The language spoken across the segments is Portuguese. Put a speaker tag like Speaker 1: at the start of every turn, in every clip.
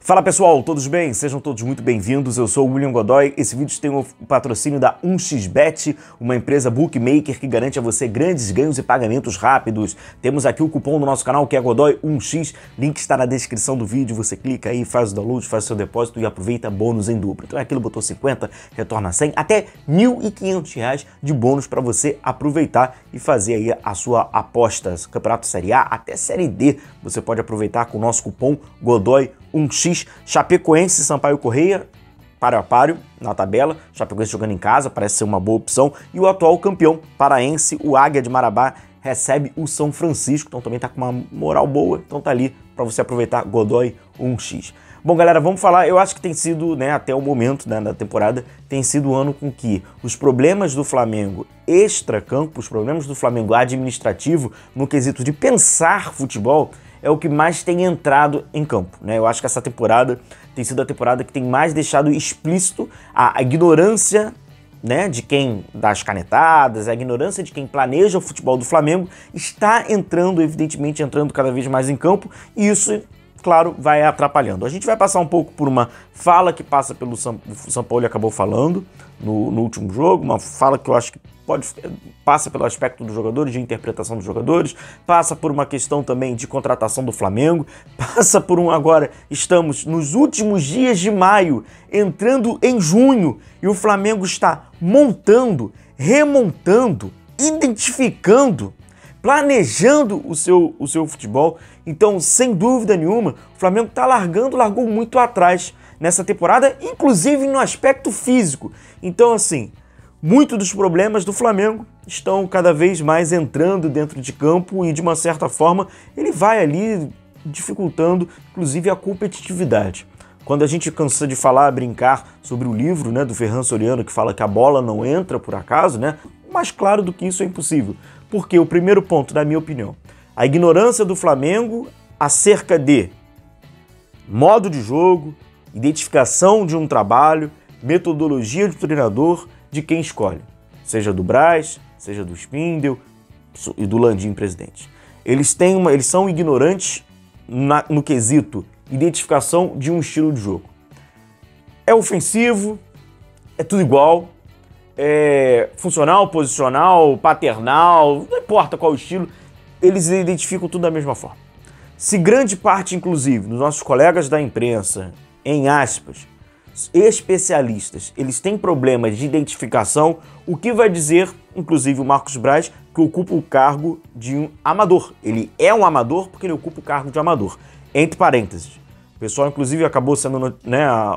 Speaker 1: Fala pessoal, todos bem? Sejam todos muito bem-vindos, eu sou o William Godoy. Esse vídeo tem o patrocínio da 1xBet, uma empresa bookmaker que garante a você grandes ganhos e pagamentos rápidos. Temos aqui o cupom do nosso canal que é Godoy1x, link está na descrição do vídeo, você clica aí, faz o download, faz o seu depósito e aproveita bônus em dobro. Então é aquilo, botou 50, retorna 100, até R$ 1.500 de bônus para você aproveitar e fazer aí a sua aposta. Campeonato Série A até Série D, você pode aproveitar com o nosso cupom Godoy1x. Chapecoense e Sampaio Corrêa, páreo a páreo na tabela, Chapecoense jogando em casa, parece ser uma boa opção, e o atual campeão paraense, o Águia de Marabá, recebe o São Francisco, então também tá com uma moral boa, então tá ali para você aproveitar Godoy 1x. Bom galera, vamos falar, eu acho que tem sido, até o momento da temporada, tem sido o ano com que os problemas do Flamengo extra-campo, os problemas do Flamengo administrativo, no quesito de pensar futebol, é o que mais tem entrado em campo, Eu acho que essa temporada tem sido a temporada que tem mais deixado explícito a ignorância, de quem dá as canetadas, a ignorância de quem planeja o futebol do Flamengo está entrando, evidentemente, entrando cada vez mais em campo, e isso, claro, vai atrapalhando. A gente vai passar um pouco por uma fala que passa pelo Sampaoli acabou falando no último jogo, uma fala que eu acho que passa pelo aspecto dos jogadores, de interpretação dos jogadores, passa por uma questão também de contratação do Flamengo, passa por agora estamos nos últimos dias de maio, entrando em junho, e o Flamengo está montando, remontando, identificando, planejando o seu futebol. Então, sem dúvida nenhuma, o Flamengo largou muito atrás nessa temporada, inclusive no aspecto físico. Então, assim, muitos dos problemas do Flamengo estão cada vez mais entrando dentro de campo e, de uma certa forma, ele vai ali dificultando, inclusive, a competitividade. Quando a gente cansa de brincar sobre o livro do Ferran Soriano, que fala que a bola não entra por acaso, mais claro do que isso é impossível. Porque o primeiro ponto, na minha opinião, a ignorância do Flamengo acerca de modo de jogo, identificação de um trabalho, metodologia de treinador, de quem escolhe, seja do Braz, seja do Spindel e do Landim, presidente. Eles são ignorantes no quesito identificação de um estilo de jogo. É ofensivo, é tudo igual, é funcional, posicional, paternal, não importa qual estilo, eles identificam tudo da mesma forma. Se grande parte, inclusive, dos nossos colegas da imprensa, em aspas, especialistas, eles têm problemas de identificação, o que vai dizer, inclusive, o Marcos Braz, que ocupa o cargo de um amador. Ele é um amador porque ele ocupa o cargo de amador. Entre parênteses. O pessoal, inclusive, acabou sendo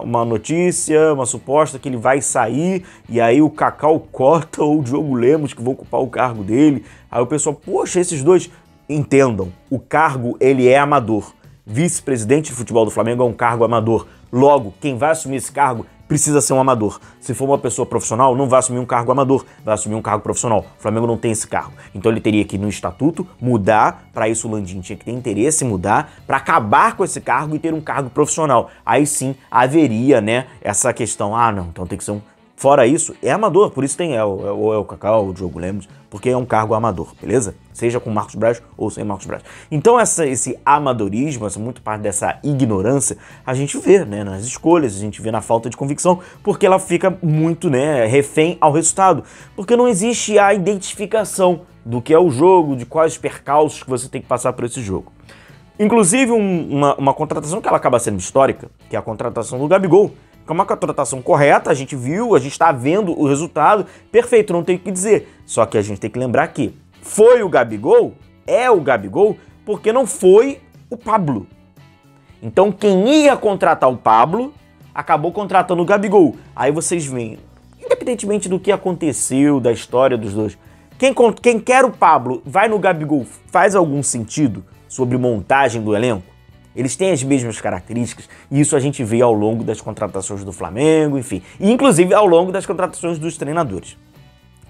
Speaker 1: uma notícia, uma suposta que ele vai sair, e aí o Cacau Cota ou o Diogo Lemos que vão ocupar o cargo dele. Aí o pessoal, poxa, esses dois, entendam, o cargo ele é amador. Vice-presidente de futebol do Flamengo é um cargo amador. Logo, quem vai assumir esse cargo precisa ser um amador. Se for uma pessoa profissional, não vai assumir um cargo amador, vai assumir um cargo profissional. O Flamengo não tem esse cargo. Então ele teria que ir no estatuto, mudar, para isso o Landim tinha que ter interesse em mudar, para acabar com esse cargo e ter um cargo profissional. Aí sim haveria, essa questão, não, então tem que ser um... Fora isso, é amador, por isso tem o Cacau, o Diogo Lemos, porque é um cargo amador, beleza? Seja com Marcos Braz ou sem Marcos Braz. Então esse amadorismo, muito parte dessa ignorância, a gente vê nas escolhas, a gente vê na falta de convicção, porque ela fica muito refém ao resultado. Porque não existe a identificação do que é o jogo, de quais percalços que você tem que passar por esse jogo. Inclusive uma contratação que ela acaba sendo histórica, que é a contratação do Gabigol, que é uma contratação correta, a gente viu, a gente está vendo o resultado, perfeito, não tem o que dizer. Só que a gente tem que lembrar que foi o Gabigol, é o Gabigol, porque não foi o Pablo. Então quem ia contratar o Pablo, acabou contratando o Gabigol. Aí vocês veem, independentemente do que aconteceu, da história dos dois, quem quer o Pablo vai no Gabigol, faz algum sentido sobre montagem do elenco? Eles têm as mesmas características, e isso a gente vê ao longo das contratações do Flamengo, enfim, e inclusive ao longo das contratações dos treinadores.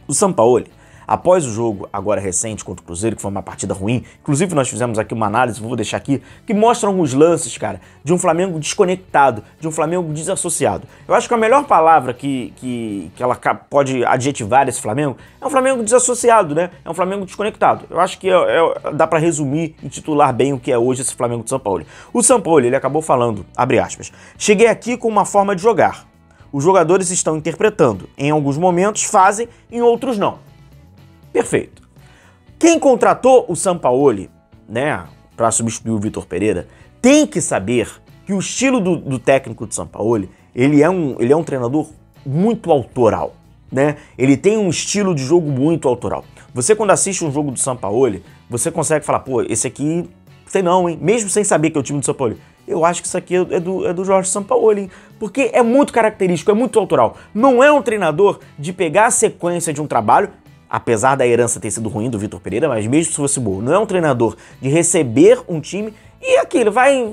Speaker 1: O Sampaoli, Após o jogo, agora recente, contra o Cruzeiro, que foi uma partida ruim, inclusive nós fizemos aqui uma análise, vou deixar aqui, que mostra alguns lances, cara, de um Flamengo desconectado, de um Flamengo desassociado. Eu acho que a melhor palavra que ela pode adjetivar esse Flamengo é um Flamengo desassociado, né? É um Flamengo desconectado. Eu acho que dá pra resumir e titular bem o que é hoje esse Flamengo de Sampaoli. O Sampaoli, ele acabou falando, abre aspas, cheguei aqui com uma forma de jogar. Os jogadores estão interpretando. Em alguns momentos fazem, em outros não. Perfeito. Quem contratou o Sampaoli, né, para substituir o Vitor Pereira, tem que saber que o estilo do técnico de Sampaoli, ele é um treinador muito autoral, né? Ele tem um estilo de jogo muito autoral. Você, quando assiste um jogo do Sampaoli, você consegue falar, pô, esse aqui, sei não, hein? Mesmo sem saber que é o time do Sampaoli. Eu acho que isso aqui é do Jorge Sampaoli, hein? Porque é muito característico, é muito autoral. Não é um treinador de pegar a sequência de um trabalho, apesar da herança ter sido ruim do Vitor Pereira, mas mesmo se fosse boa, não é um treinador de receber um time e aquilo, vai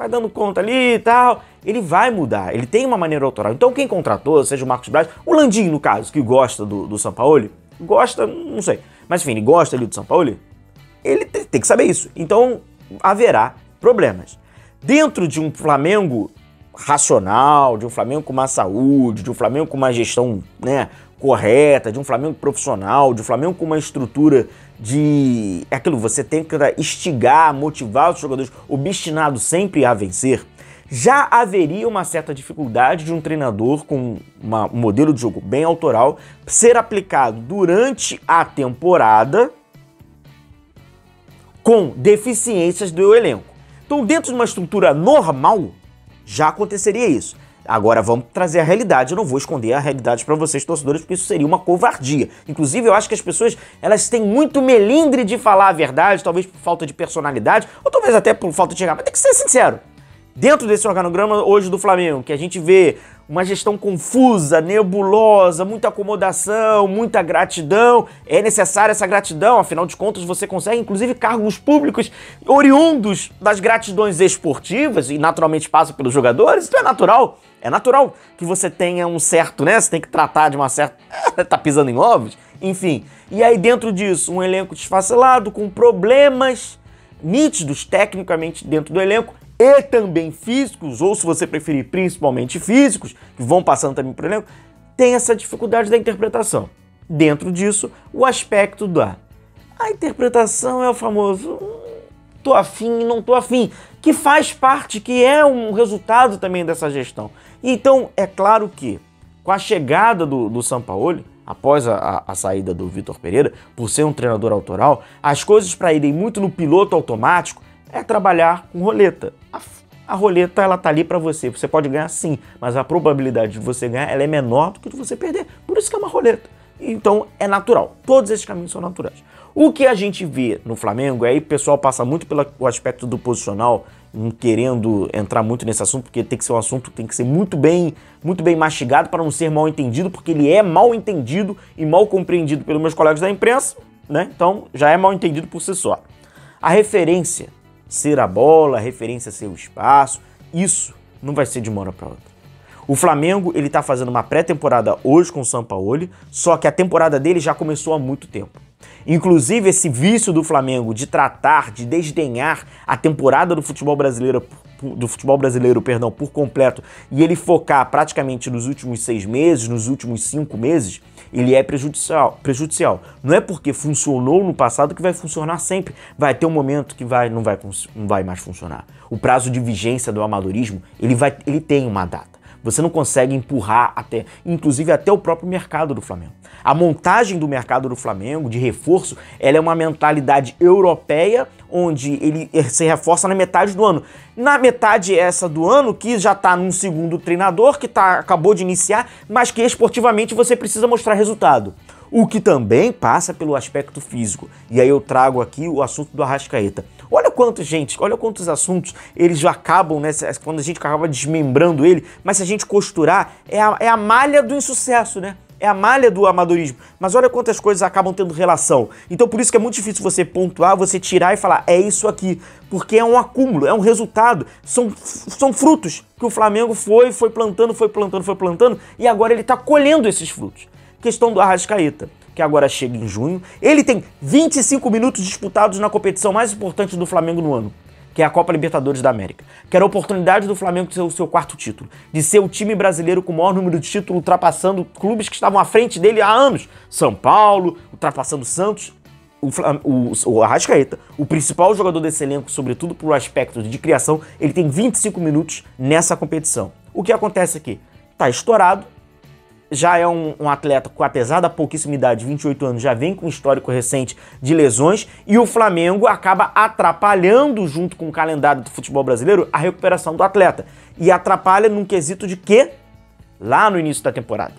Speaker 1: dando conta ali e tal. Ele vai mudar, ele tem uma maneira autoral. Então quem contratou, seja o Marcos Braz, o Landim, no caso, que gosta do Sampaoli, gosta, não sei, mas enfim, ele gosta ali do Sampaoli, ele tem que saber isso. Então haverá problemas. Dentro de um Flamengo racional, de um Flamengo com uma saúde, de um Flamengo com uma gestão, né, correta, de um Flamengo profissional, de um Flamengo com uma estrutura de... É aquilo, você tem que instigar, motivar os jogadores, obstinado sempre a vencer, já haveria uma certa dificuldade de um treinador com um modelo de jogo bem autoral ser aplicado durante a temporada com deficiências do elenco. Então, dentro de uma estrutura normal, já aconteceria isso. Agora, vamos trazer a realidade. Eu não vou esconder a realidade para vocês, torcedores, porque isso seria uma covardia. Inclusive, eu acho que as pessoas, elas têm muito melindre de falar a verdade, talvez por falta de personalidade, ou talvez até por falta de chegar. Mas tem que ser sincero. Dentro desse organograma hoje do Flamengo, que a gente vê uma gestão confusa, nebulosa, muita acomodação, muita gratidão, é necessária essa gratidão, afinal de contas você consegue inclusive cargos públicos oriundos das gratidões esportivas e naturalmente passa pelos jogadores, então é natural que você tenha um certo, né, você tem que tratar de uma certa, tá pisando em ovos, enfim. E aí dentro disso, um elenco desfacelado, com problemas nítidos tecnicamente dentro do elenco, e também físicos, ou se você preferir, principalmente físicos, que vão passando também por elenco, tem essa dificuldade da interpretação. Dentro disso, o aspecto a interpretação é o famoso tô afim e não tô afim, que faz parte, que é um resultado também dessa gestão. Então, é claro que, com a chegada do Sampaoli, após a saída do Vitor Pereira, por ser um treinador autoral, as coisas para irem muito no piloto automático, é trabalhar com roleta. A roleta, ela tá ali para você. Você pode ganhar sim, mas a probabilidade de você ganhar, ela é menor do que de você perder. Por isso que é uma roleta. Então, é natural. Todos esses caminhos são naturais. O que a gente vê no Flamengo, aí o pessoal passa muito pelo aspecto do posicional, não querendo entrar muito nesse assunto, porque tem que ser um assunto que tem que ser muito bem mastigado para não ser mal entendido, porque ele é mal entendido e mal compreendido pelos meus colegas da imprensa, né? Então, já é mal entendido por si só. A referência ser a bola, a referência ser o espaço, isso não vai ser de uma hora para outra. O Flamengo, ele tá fazendo uma pré-temporada hoje com o Sampaoli, só que a temporada dele já começou há muito tempo. Inclusive, esse vício do Flamengo de tratar, de desdenhar a temporada do futebol brasileiro, por completo, e ele focar praticamente nos últimos 6 meses, nos últimos 5 meses, ele é prejudicial. Não é porque funcionou no passado que vai funcionar sempre. Vai ter um momento que não vai mais funcionar. O prazo de vigência do amadorismo, ele tem uma data. Você não consegue empurrar inclusive até o próprio mercado do Flamengo. A montagem do mercado do Flamengo, de reforço, ela é uma mentalidade europeia, onde ele se reforça na metade do ano. Na metade essa do ano, que já está num segundo treinador, que acabou de iniciar, mas que esportivamente você precisa mostrar resultado. O que também passa pelo aspecto físico. E aí eu trago aqui o assunto do Arrascaeta. Olha quantos assuntos eles já acabam, né? Quando a gente acaba desmembrando ele, mas se a gente costurar, é a malha do insucesso, né? É a malha do amadorismo. Mas olha quantas coisas acabam tendo relação. Então por isso que é muito difícil você pontuar, você tirar e falar, é isso aqui. Porque é um acúmulo, é um resultado. São frutos que o Flamengo foi plantando, e agora ele está colhendo esses frutos. Questão do Arrascaeta. que agora chega em junho. Ele tem 25 minutos disputados na competição mais importante do Flamengo no ano, que é a Copa Libertadores da América, que era a oportunidade do Flamengo de ser o seu quarto título, de ser o time brasileiro com o maior número de títulos, ultrapassando clubes que estavam à frente dele há anos. São Paulo, ultrapassando o Santos. O Arrascaeta, o principal jogador desse elenco, sobretudo por aspecto de criação, ele tem 25 minutos nessa competição. O que acontece aqui? Tá estourado, já é um atleta que, apesar da pouquíssima idade, 28 anos, já vem com um histórico recente de lesões, e o Flamengo acaba atrapalhando, junto com o calendário do futebol brasileiro, a recuperação do atleta. E atrapalha num quesito de quê? Lá no início da temporada,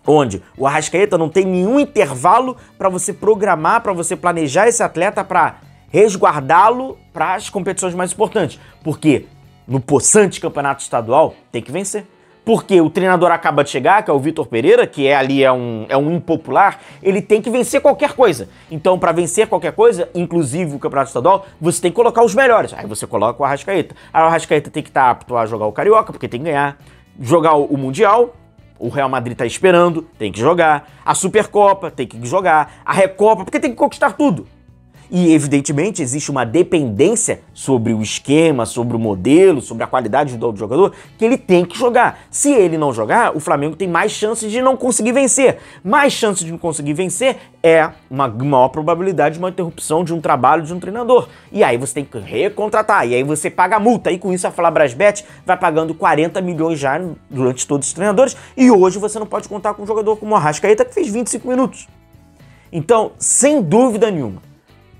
Speaker 1: onde o Arrascaeta não tem nenhum intervalo para você programar, para você planejar esse atleta para resguardá-lo para as competições mais importantes. Porque no possante campeonato estadual tem que vencer. Porque o treinador acaba de chegar, que é o Vitor Pereira, que é um impopular, ele tem que vencer qualquer coisa. Então, para vencer qualquer coisa, inclusive o campeonato estadual, você tem que colocar os melhores. Aí você coloca o Arrascaeta. Aí o Arrascaeta tem que estar apto a jogar o Carioca, porque tem que ganhar. Jogar o Mundial, o Real Madrid tá esperando, tem que jogar. A Supercopa, tem que jogar. A Recopa, porque tem que conquistar tudo. E, evidentemente, existe uma dependência sobre o esquema, sobre o modelo, sobre a qualidade do jogador, que ele tem que jogar. Se ele não jogar, o Flamengo tem mais chances de não conseguir vencer. Mais chances de não conseguir vencer é uma maior probabilidade de uma interrupção de um trabalho de um treinador. E aí você tem que recontratar, e aí você paga a multa. E com isso a Flabrasbet vai pagando 40 milhões já durante todos os treinadores. E hoje você não pode contar com um jogador como o Arrascaeta, que fez 25 minutos. Então, sem dúvida nenhuma,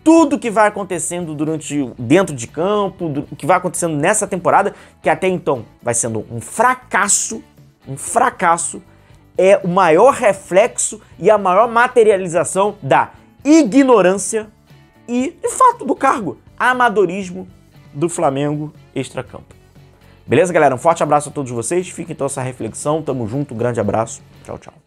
Speaker 1: tudo que vai acontecendo dentro de campo, o que vai acontecendo nessa temporada, que até então vai sendo um fracasso, é o maior reflexo e a maior materialização da ignorância e, de fato, do cargo, amadorismo do Flamengo extracampo. Beleza, galera? Um forte abraço a todos vocês. Fica então essa reflexão. Tamo junto. Um grande abraço. Tchau, tchau.